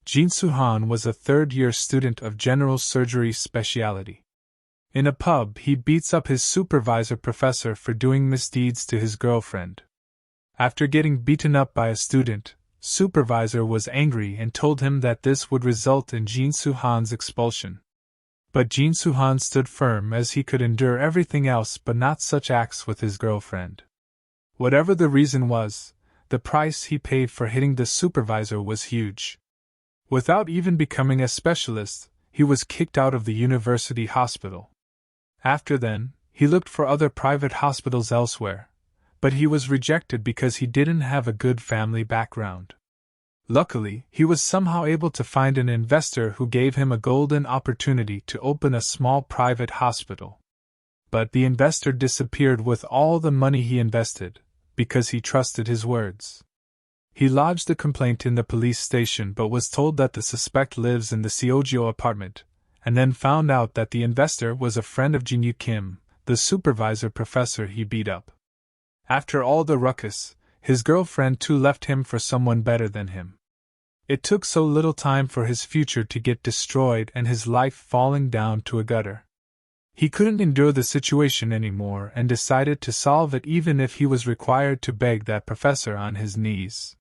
Jinsu Han was a third-year student of general surgery specialty. In a pub, he beats up his supervisor professor for doing misdeeds to his girlfriend. After getting beaten up by a student, supervisor was angry and told him that this would result in Jinsu Han's expulsion. But Jinsu Han stood firm, as he could endure everything else but not such acts with his girlfriend. Whatever the reason was, the price he paid for hitting the supervisor was huge. Without even becoming a specialist, he was kicked out of the university hospital. After then, he looked for other private hospitals elsewhere, but he was rejected because he didn't have a good family background. Luckily, he was somehow able to find an investor who gave him a golden opportunity to open a small private hospital. But the investor disappeared with all the money he invested, because he trusted his words. He lodged a complaint in the police station but was told that the suspect lives in the Seogyo apartment, and then found out that the investor was a friend of Jinyu Kim, the supervisor professor he beat up. After all the ruckus, his girlfriend too left him for someone better than him. It took so little time for his future to get destroyed and his life falling down to a gutter. He couldn't endure the situation anymore and decided to solve it, even if he was required to beg that professor on his knees.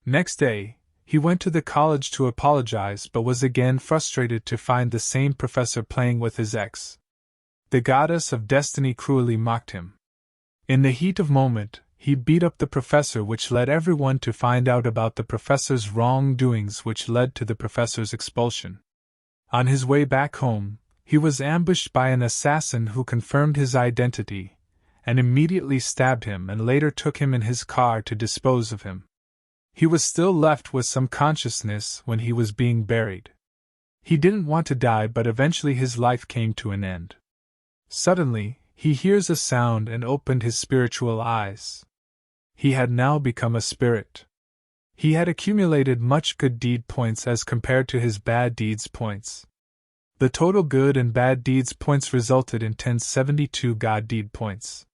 Next day, he went to the college to apologize but was again frustrated to find the same professor playing with his ex. The goddess of destiny cruelly mocked him. In the heat of moment, he beat up the professor, which led everyone to find out about the professor's wrongdoings, which led to the professor's expulsion. On his way back home, he was ambushed by an assassin who confirmed his identity, and immediately stabbed him and later took him in his car to dispose of him. He was still left with some consciousness when he was being buried. He didn't want to die, but eventually his life came to an end. Suddenly, he hears a sound and opened his spiritual eyes. He had now become a spirit. He had accumulated much good deed points as compared to his bad deeds points. The total good and bad deeds points resulted in 1072 god deed points.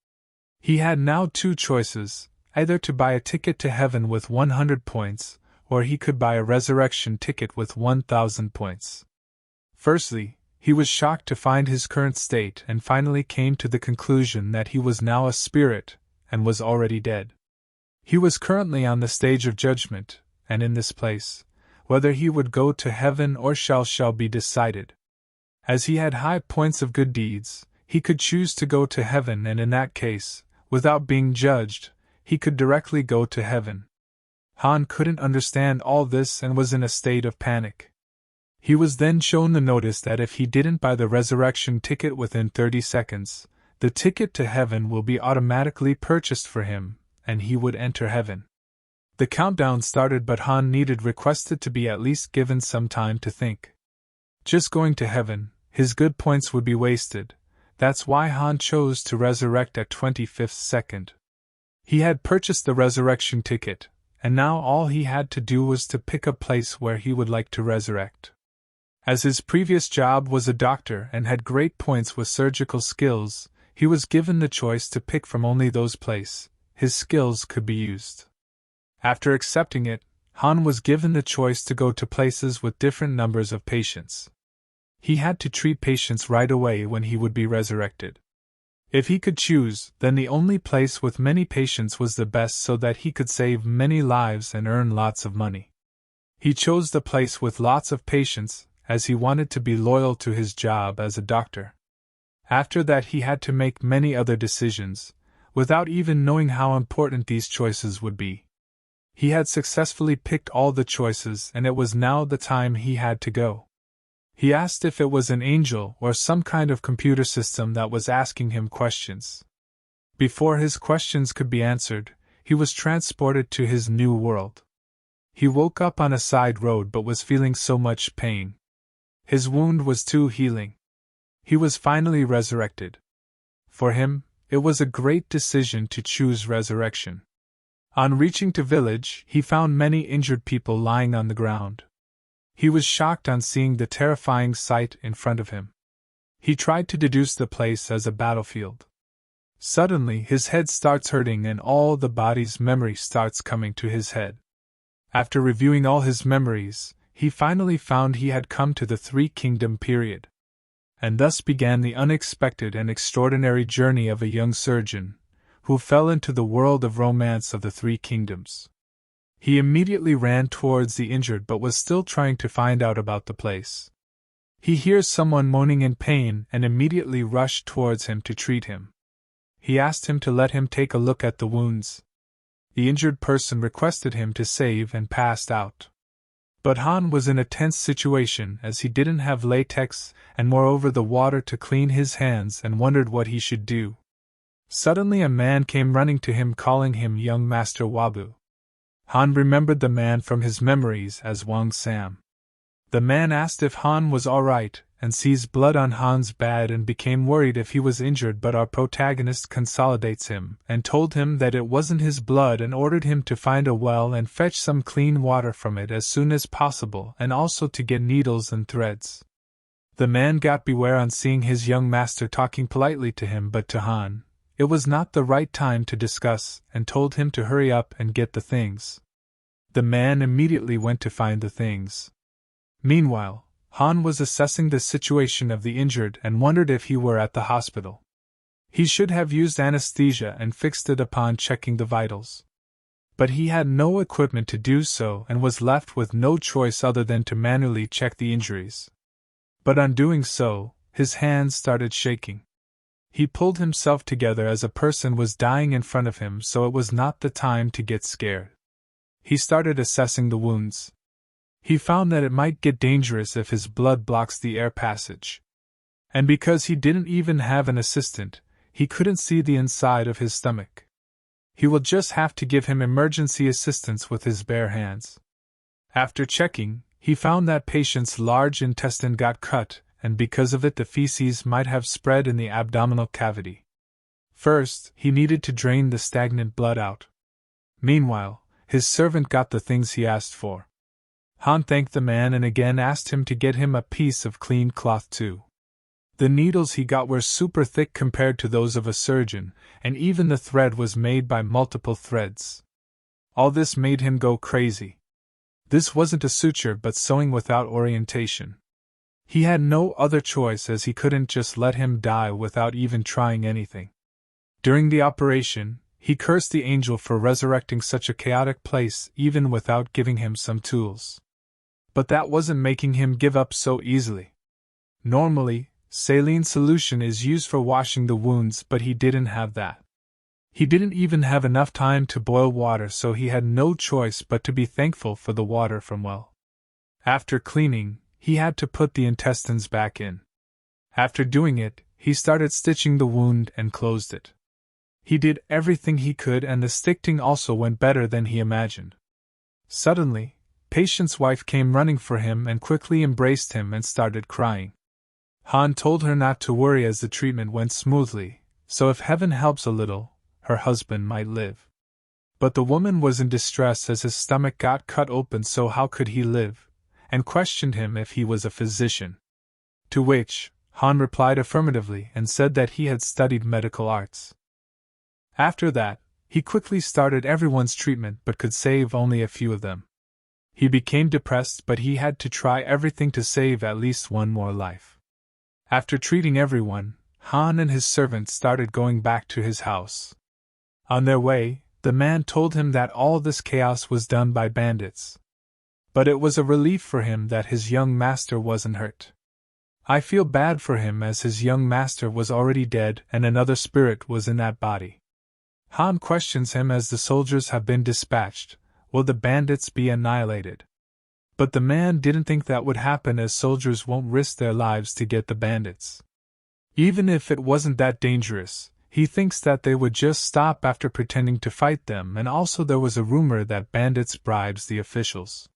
He had now two choices, either to buy a ticket to heaven with 100 points, or he could buy a resurrection ticket with 1000 points. Firstly, he was shocked to find his current state and finally came to the conclusion that he was now a spirit and was already dead. He was currently on the stage of judgment, and in this place, whether he would go to heaven or shall be decided. As he had high points of good deeds, he could choose to go to heaven, and in that case, without being judged, he could directly go to heaven. Han couldn't understand all this and was in a state of panic. He was then shown the notice that if he didn't buy the resurrection ticket within 30 seconds, the ticket to heaven will be automatically purchased for him, and he would enter heaven. The countdown started, but Han requested to be at least given some time to think. Just going to heaven, his good points would be wasted. That's why Han chose to resurrect at 25th second. He had purchased the resurrection ticket, and now all he had to do was to pick a place where he would like to resurrect. As his previous job was a doctor and had great points with surgical skills, he was given the choice to pick from only those places his skills could be used. After accepting it, Han was given the choice to go to places with different numbers of patients. He had to treat patients right away when he would be resurrected. If he could choose, then the only place with many patients was the best, so that he could save many lives and earn lots of money. He chose the place with lots of patients, as he wanted to be loyal to his job as a doctor. After that, he had to make many other decisions, without even knowing how important these choices would be. He had successfully picked all the choices, and it was now the time he had to go. He asked if it was an angel or some kind of computer system that was asking him questions. Before his questions could be answered, he was transported to his new world. He woke up on a side road but was feeling so much pain. His wound was too healing. He was finally resurrected. For him, it was a great decision to choose resurrection. On reaching the village, he found many injured people lying on the ground. He was shocked on seeing the terrifying sight in front of him. He tried to deduce the place as a battlefield. Suddenly, his head starts hurting and all the body's memory starts coming to his head. After reviewing all his memories, he finally found he had come to the Three-Kingdom period. And thus began the unexpected and extraordinary journey of a young surgeon, who fell into the world of romance of the Three Kingdoms. He immediately ran towards the injured but was still trying to find out about the place. He hears someone moaning in pain and immediately rushed towards him to treat him. He asked him to let him take a look at the wounds. The injured person requested him to save and passed out. But Han was in a tense situation as he didn't have latex and moreover the water to clean his hands and wondered what he should do. Suddenly a man came running to him calling him young Master Wabu. Han remembered the man from his memories as Wang Sam. The man asked if Han was alright and sees blood on Han's bed and became worried if he was injured, but our protagonist consolidates him and told him that it wasn't his blood and ordered him to find a well and fetch some clean water from it as soon as possible and also to get needles and threads. The man got beware on seeing his young master talking politely to him, but to Han, it was not the right time to discuss and told him to hurry up and get the things. The man immediately went to find the things. Meanwhile, Han was assessing the situation of the injured and wondered if he were at the hospital. He should have used anesthesia and fixed it upon checking the vitals. But he had no equipment to do so and was left with no choice other than to manually check the injuries. But on doing so, his hands started shaking. He pulled himself together as a person was dying in front of him, so it was not the time to get scared. He started assessing the wounds. He found that it might get dangerous if his blood blocks the air passage. And because he didn't even have an assistant, he couldn't see the inside of his stomach. He will just have to give him emergency assistance with his bare hands. After checking, he found that patient's large intestine got cut, and because of it the feces might have spread in the abdominal cavity. First, he needed to drain the stagnant blood out. Meanwhile, his servant got the things he asked for. Han thanked the man and again asked him to get him a piece of clean cloth too. The needles he got were super thick compared to those of a surgeon, and even the thread was made by multiple threads. All this made him go crazy. This wasn't a suture but sewing without orientation. He had no other choice as he couldn't just let him die without even trying anything. During the operation, he cursed the angel for resurrecting such a chaotic place even without giving him some tools. But that wasn't making him give up so easily. Normally, saline solution is used for washing the wounds, but he didn't have that. He didn't even have enough time to boil water, so he had no choice but to be thankful for the water from well. After cleaning, he had to put the intestines back in. After doing it, he started stitching the wound and closed it. He did everything he could and the stitching also went better than he imagined. Suddenly, patient's wife came running for him and quickly embraced him and started crying. Han told her not to worry as the treatment went smoothly, so if heaven helps a little, her husband might live. But the woman was in distress as his stomach got cut open, so how could he live, and questioned him if he was a physician. To which, Han replied affirmatively and said that he had studied medical arts. After that, he quickly started everyone's treatment but could save only a few of them. He became depressed, but he had to try everything to save at least one more life. After treating everyone, Han and his servant started going back to his house. On their way, the man told him that all this chaos was done by bandits. But it was a relief for him that his young master wasn't hurt. I feel bad for him as his young master was already dead and another spirit was in that body. Han questions him as the soldiers have been dispatched. Will the bandits be annihilated? But the man didn't think that would happen as soldiers won't risk their lives to get the bandits. Even if it wasn't that dangerous, he thinks that they would just stop after pretending to fight them, and also there was a rumor that bandits bribes the officials.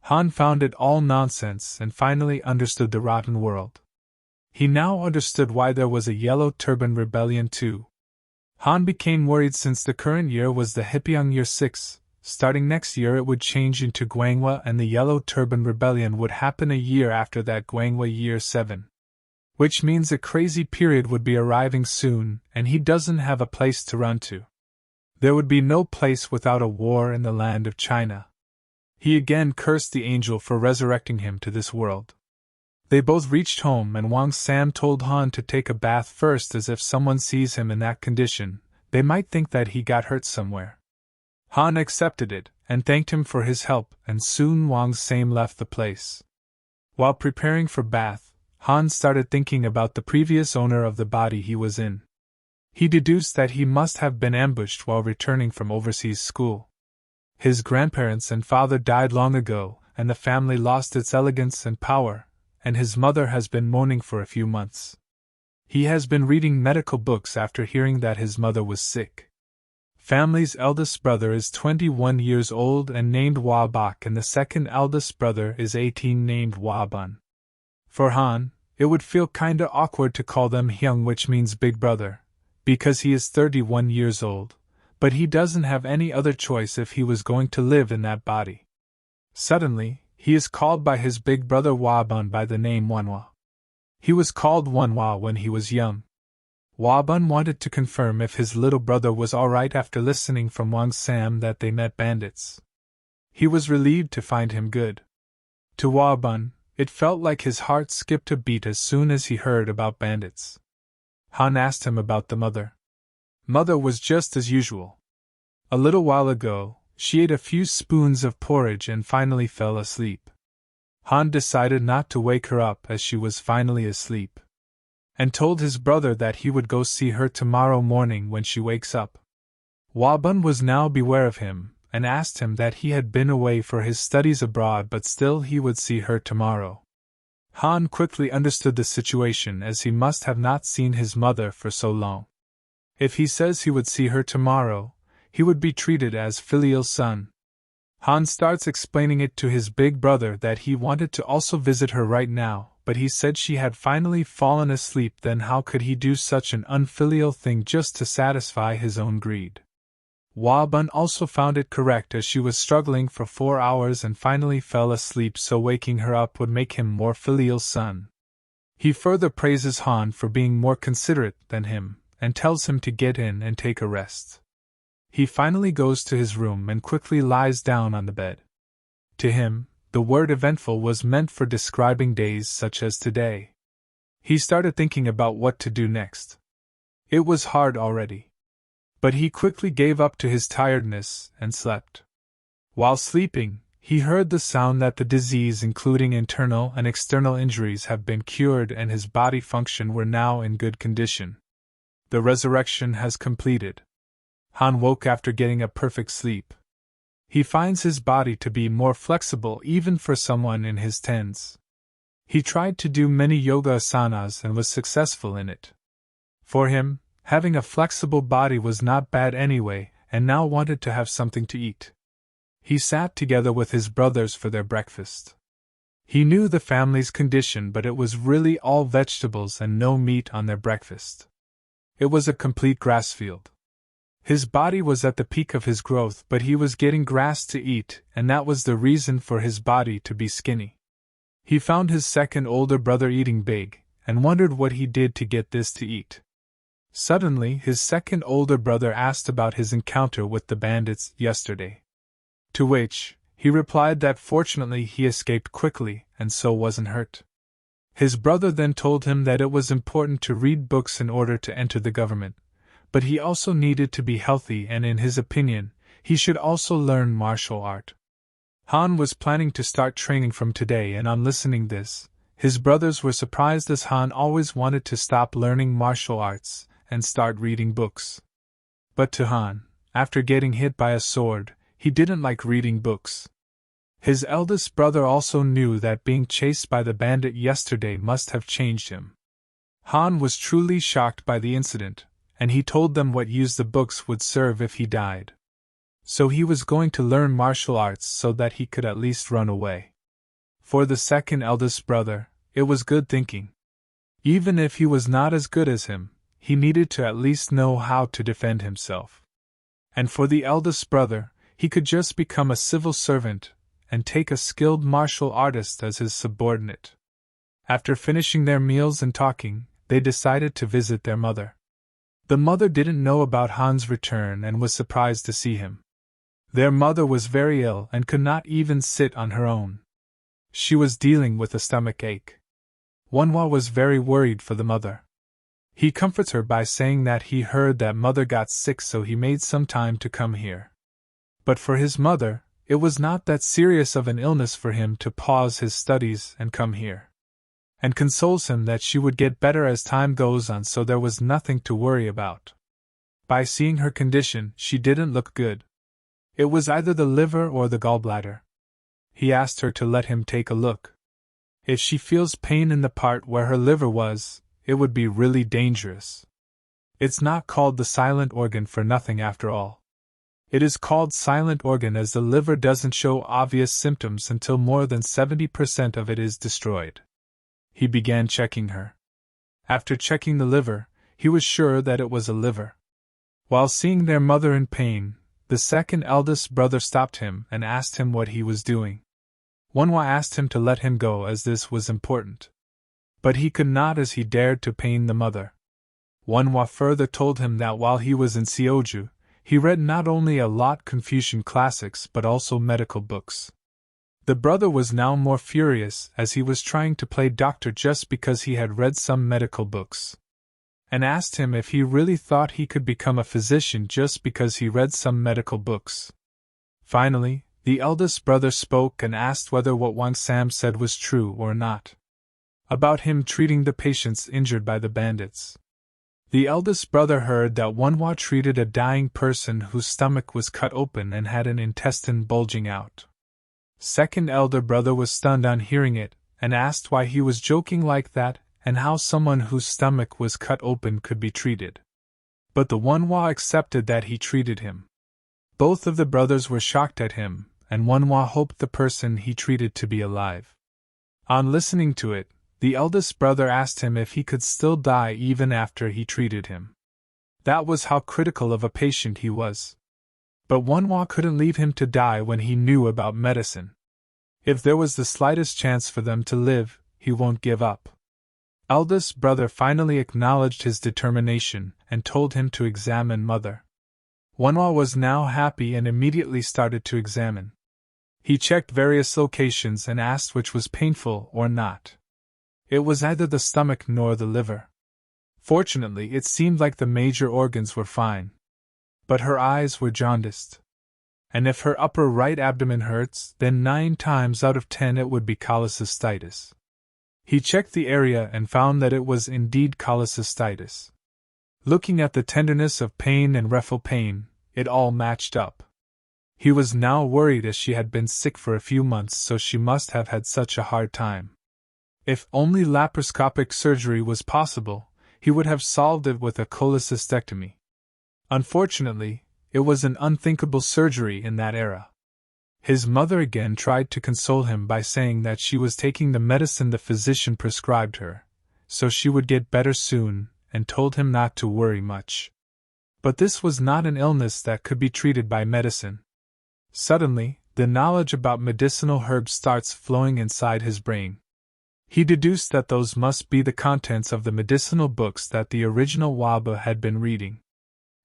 Han found it all nonsense and finally understood the rotten world. He now understood why there was a Yellow Turban Rebellion too. Han became worried since the current year was the Hipyeong Year 6. Starting next year it would change into Guanghwa and the Yellow Turban Rebellion would happen a year after that, Guanghwa Year 7. Which means a crazy period would be arriving soon, and he doesn't have a place to run to. There would be no place without a war in the land of China. He again cursed the angel for resurrecting him to this world. They both reached home, and Wang Sam told Han to take a bath first, as if someone sees him in that condition, they might think that he got hurt somewhere. Han accepted it, and thanked him for his help, and soon Wang Sam left the place. While preparing for bath, Han started thinking about the previous owner of the body he was in. He deduced that he must have been ambushed while returning from overseas school. His grandparents and father died long ago, and the family lost its elegance and power, and his mother has been mourning for a few months. He has been reading medical books after hearing that his mother was sick. Family's eldest brother is 21 years old and named Hua Bak, and the second eldest brother is 18 named Hua Bun. For Han, it would feel kinda awkward to call them Hyung, which means big brother, because he is 31 years old, but he doesn't have any other choice if he was going to live in that body. Suddenly, he is called by his big brother Hua Bun by the name Manhwa. He was called Manhwa when he was young. Hua Bun wanted to confirm if his little brother was alright after listening from Wang Sam that they met bandits. He was relieved to find him good. To Hua Bun, it felt like his heart skipped a beat as soon as he heard about bandits. Han asked him about the mother. Mother was just as usual. A little while ago, she ate a few spoons of porridge and finally fell asleep. Han decided not to wake her up as she was finally asleep, and told his brother that he would go see her tomorrow morning when she wakes up. Hua Bun was now beware of him, and asked him that he had been away for his studies abroad, but still he would see her tomorrow. Han quickly understood the situation, as he must have not seen his mother for so long. If he says he would see her tomorrow, he would be treated as filial son. Han starts explaining it to his big brother that he wanted to also visit her right now, but he said she had finally fallen asleep. Then how could he do such an unfilial thing just to satisfy his own greed? Hua Bun also found it correct, as she was struggling for 4 hours and finally fell asleep, so waking her up would make him more filial son. He further praises Han for being more considerate than him, and tells him to get in and take a rest. He finally goes to his room and quickly lies down on the bed. To him, the word eventful was meant for describing days such as today. He started thinking about what to do next. It was hard already. But he quickly gave up to his tiredness and slept. While sleeping, he heard the sound that the disease, including internal and external injuries, have been cured and his body function were now in good condition. The resurrection has completed. Han woke after getting a perfect sleep. He finds his body to be more flexible even for someone in his tens. He tried to do many yoga asanas and was successful in it. For him, having a flexible body was not bad anyway, and now wanted to have something to eat. He sat together with his brothers for their breakfast. He knew the family's condition, but it was really all vegetables and no meat on their breakfast. It was a complete grass field. His body was at the peak of his growth, but he was getting grass to eat, and that was the reason for his body to be skinny. He found his second older brother eating big, and wondered what he did to get this to eat. Suddenly, his second older brother asked about his encounter with the bandits yesterday. To which, he replied that fortunately he escaped quickly, and so wasn't hurt. His brother then told him that it was important to read books in order to enter the government, but he also needed to be healthy, and in his opinion, he should also learn martial art. Han was planning to start training from today, and on listening this, his brothers were surprised, as Han always wanted to stop learning martial arts and start reading books. But to Han, after getting hit by a sword, he didn't like reading books. His eldest brother also knew that being chased by the bandit yesterday must have changed him. Han was truly shocked by the incident, and he told them what use the books would serve if he died. So he was going to learn martial arts so that he could at least run away. For the second eldest brother, it was good thinking. Even if he was not as good as him, he needed to at least know how to defend himself. And for the eldest brother, he could just become a civil servant and take a skilled martial artist as his subordinate. After finishing their meals and talking, they decided to visit their mother. The mother didn't know about Han's return and was surprised to see him. Their mother was very ill and could not even sit on her own. She was dealing with a stomach ache. Manhwa was very worried for the mother. He comforts her by saying that he heard that mother got sick, so he made some time to come here. But for his mother, it was not that serious of an illness for him to pause his studies and come here. And consoles him that she would get better as time goes on, so there was nothing to worry about. By seeing her condition, she didn't look good. It was either the liver or the gallbladder. He asked her to let him take a look. If she feels pain in the part where her liver was, it would be really dangerous. It's not called the silent organ for nothing after all. It is called silent organ as the liver doesn't show obvious symptoms until more than 70% of it is destroyed. He began checking her. After checking the liver, he was sure that it was a liver. While seeing their mother in pain, the second eldest brother stopped him and asked him what he was doing. Manhwa asked him to let him go as this was important. But he could not, as he dared to pain the mother. Manhwa further told him that while he was in Seoju, he read not only a lot Confucian classics but also medical books. The brother was now more furious as he was trying to play doctor just because he had read some medical books, and asked him if he really thought he could become a physician just because he read some medical books. Finally, the eldest brother spoke and asked whether what Wang Sam said was true or not, about him treating the patients injured by the bandits. The eldest brother heard that Manhwa treated a dying person whose stomach was cut open and had an intestine bulging out. Second elder brother was stunned on hearing it, and asked why he was joking like that, and how someone whose stomach was cut open could be treated. But the Manhwa accepted that he treated him. Both of the brothers were shocked at him, and Manhwa hoped the person he treated to be alive. On listening to it, the eldest brother asked him if he could still die even after he treated him. That was how critical of a patient he was. But Manhwa couldn't leave him to die when he knew about medicine. If there was the slightest chance for them to live, he won't give up. Eldest brother finally acknowledged his determination and told him to examine mother. Manhwa was now happy and immediately started to examine. He checked various locations and asked which was painful or not. It was neither the stomach nor the liver. Fortunately, it seemed like the major organs were fine. But her eyes were jaundiced. And if her upper right abdomen hurts, then 9 times out of 10 it would be cholecystitis. He checked the area and found that it was indeed cholecystitis. Looking at the tenderness of pain and refill pain, it all matched up. He was now worried as she had been sick for a few months, so she must have had such a hard time. If only laparoscopic surgery was possible, he would have solved it with a cholecystectomy. Unfortunately, it was an unthinkable surgery in that era. His mother again tried to console him by saying that she was taking the medicine the physician prescribed her, so she would get better soon, and told him not to worry much. But this was not an illness that could be treated by medicine. Suddenly, the knowledge about medicinal herbs starts flowing inside his brain. He deduced that those must be the contents of the medicinal books that the original Waba had been reading.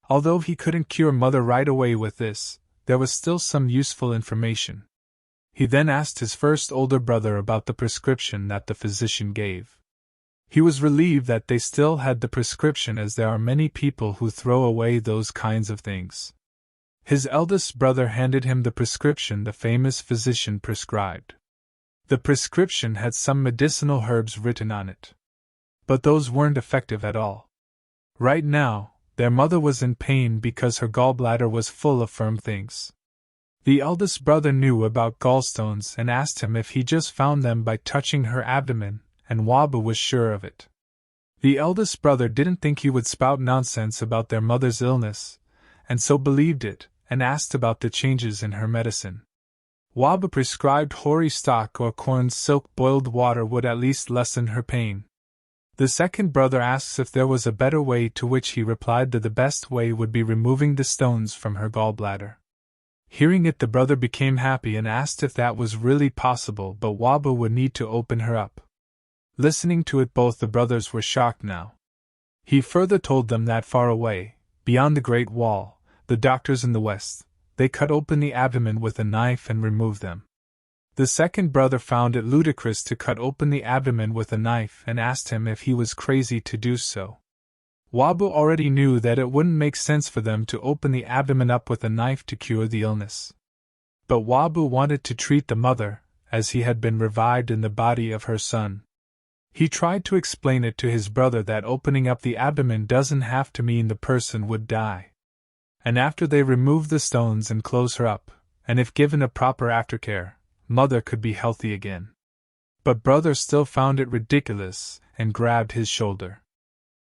Although he couldn't cure mother right away with this, there was still some useful information. He then asked his first older brother about the prescription that the physician gave. He was relieved that they still had the prescription, as there are many people who throw away those kinds of things. His eldest brother handed him the prescription the famous physician prescribed. The prescription had some medicinal herbs written on it. But those weren't effective at all. Right now, their mother was in pain because her gallbladder was full of firm things. The eldest brother knew about gallstones and asked him if he just found them by touching her abdomen, and Waba was sure of it. The eldest brother didn't think he would spout nonsense about their mother's illness, and so believed it, and asked about the changes in her medicine. Waba prescribed hoary stock or corn silk boiled water would at least lessen her pain. The second brother asks if there was a better way, to which he replied that the best way would be removing the stones from her gallbladder. Hearing it, the brother became happy and asked if that was really possible, but Waba would need to open her up. Listening to it, both the brothers were shocked now. He further told them that far away, beyond the Great Wall, the doctors in the West, they cut open the abdomen with a knife and removed them. The second brother found it ludicrous to cut open the abdomen with a knife and asked him if he was crazy to do so. Wabu already knew that it wouldn't make sense for them to open the abdomen up with a knife to cure the illness. But Wabu wanted to treat the mother, as he had been revived in the body of her son. He tried to explain it to his brother that opening up the abdomen doesn't have to mean the person would die. And after they removed the stones and close her up, and if given a proper aftercare, mother could be healthy again. But brother still found it ridiculous and grabbed his shoulder.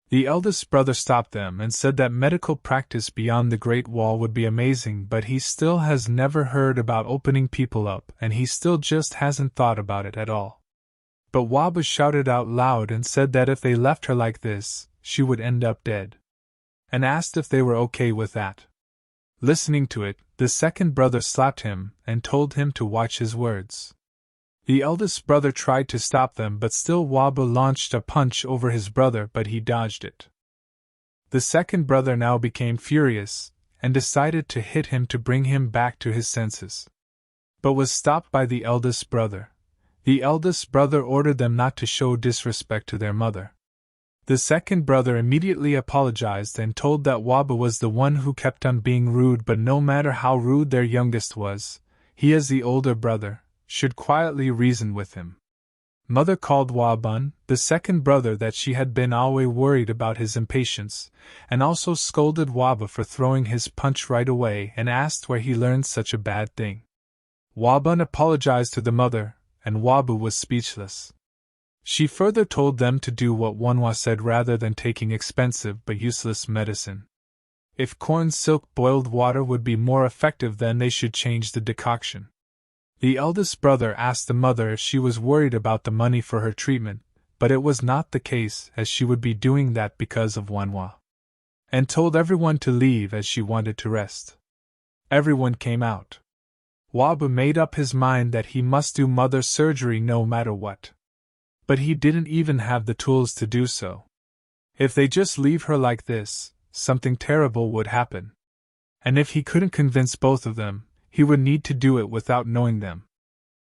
The eldest brother stopped them and said that medical practice beyond the Great Wall would be amazing, but he still has never heard about opening people up, and he still just hasn't thought about it at all. But Wabu shouted out loud and said that if they left her like this, she would end up dead, and asked if they were okay with that. Listening to it, the second brother slapped him and told him to watch his words. The eldest brother tried to stop them, but still Wabu launched a punch over his brother, but he dodged it. The second brother now became furious and decided to hit him to bring him back to his senses, but was stopped by the eldest brother. The eldest brother ordered them not to show disrespect to their mother. The second brother immediately apologized and told that Wabu was the one who kept on being rude, but no matter how rude their youngest was, he as the older brother should quietly reason with him. Mother called Wabun, the second brother, that she had been always worried about his impatience, and also scolded Wabu for throwing his punch right away and asked where he learned such a bad thing. Wabun apologized to the mother, and Wabu was speechless. She further told them to do what Manhwa said rather than taking expensive but useless medicine. If corn silk boiled water would be more effective, then they should change the decoction. The eldest brother asked the mother if she was worried about the money for her treatment, but it was not the case, as she would be doing that because of Manhwa, and told everyone to leave as she wanted to rest. Everyone came out. Wabu made up his mind that he must do mother's surgery no matter what. But he didn't even have the tools to do so. If they just leave her like this, something terrible would happen. And if he couldn't convince both of them, he would need to do it without knowing them.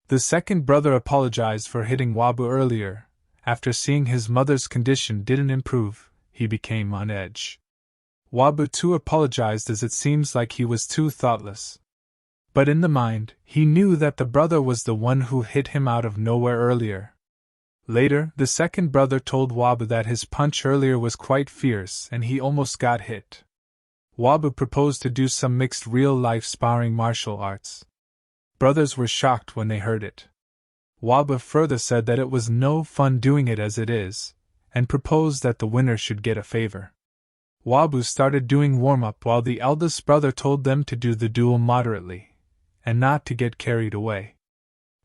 The second brother apologized for hitting Wabu earlier. After seeing his mother's condition didn't improve, he became on edge. Wabu too apologized, as it seems like he was too thoughtless. But in the mind, he knew that the brother was the one who hit him out of nowhere earlier. Later, the second brother told Wabu that his punch earlier was quite fierce and he almost got hit. Wabu proposed to do some mixed real-life sparring martial arts. Brothers were shocked when they heard it. Wabu further said that it was no fun doing it as it is, and proposed that the winner should get a favor. Wabu started doing warm-up while the eldest brother told them to do the duel moderately, and not to get carried away.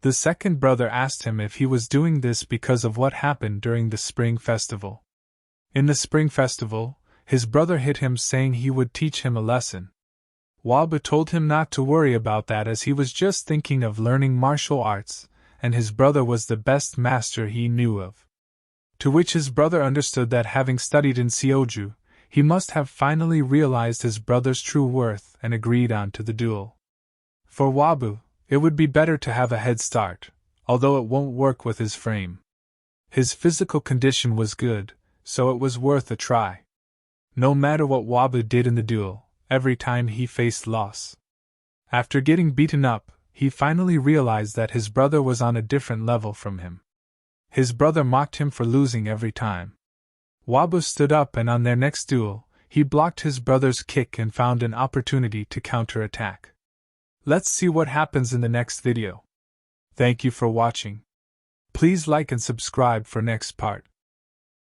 The second brother asked him if he was doing this because of what happened during the Spring Festival. In the Spring Festival, his brother hit him, saying he would teach him a lesson. Wabu told him not to worry about that, as he was just thinking of learning martial arts, and his brother was the best master he knew of. To which his brother understood that having studied in Seoju, he must have finally realized his brother's true worth and agreed on to the duel. For Wabu, it would be better to have a head start, although it won't work with his frame. His physical condition was good, so it was worth a try. No matter what Wabu did in the duel, every time he faced loss. After getting beaten up, he finally realized that his brother was on a different level from him. His brother mocked him for losing every time. Wabu stood up, and on their next duel, he blocked his brother's kick and found an opportunity to counterattack. Let's see what happens in the next video. Thank you for watching. Please like and subscribe for next part.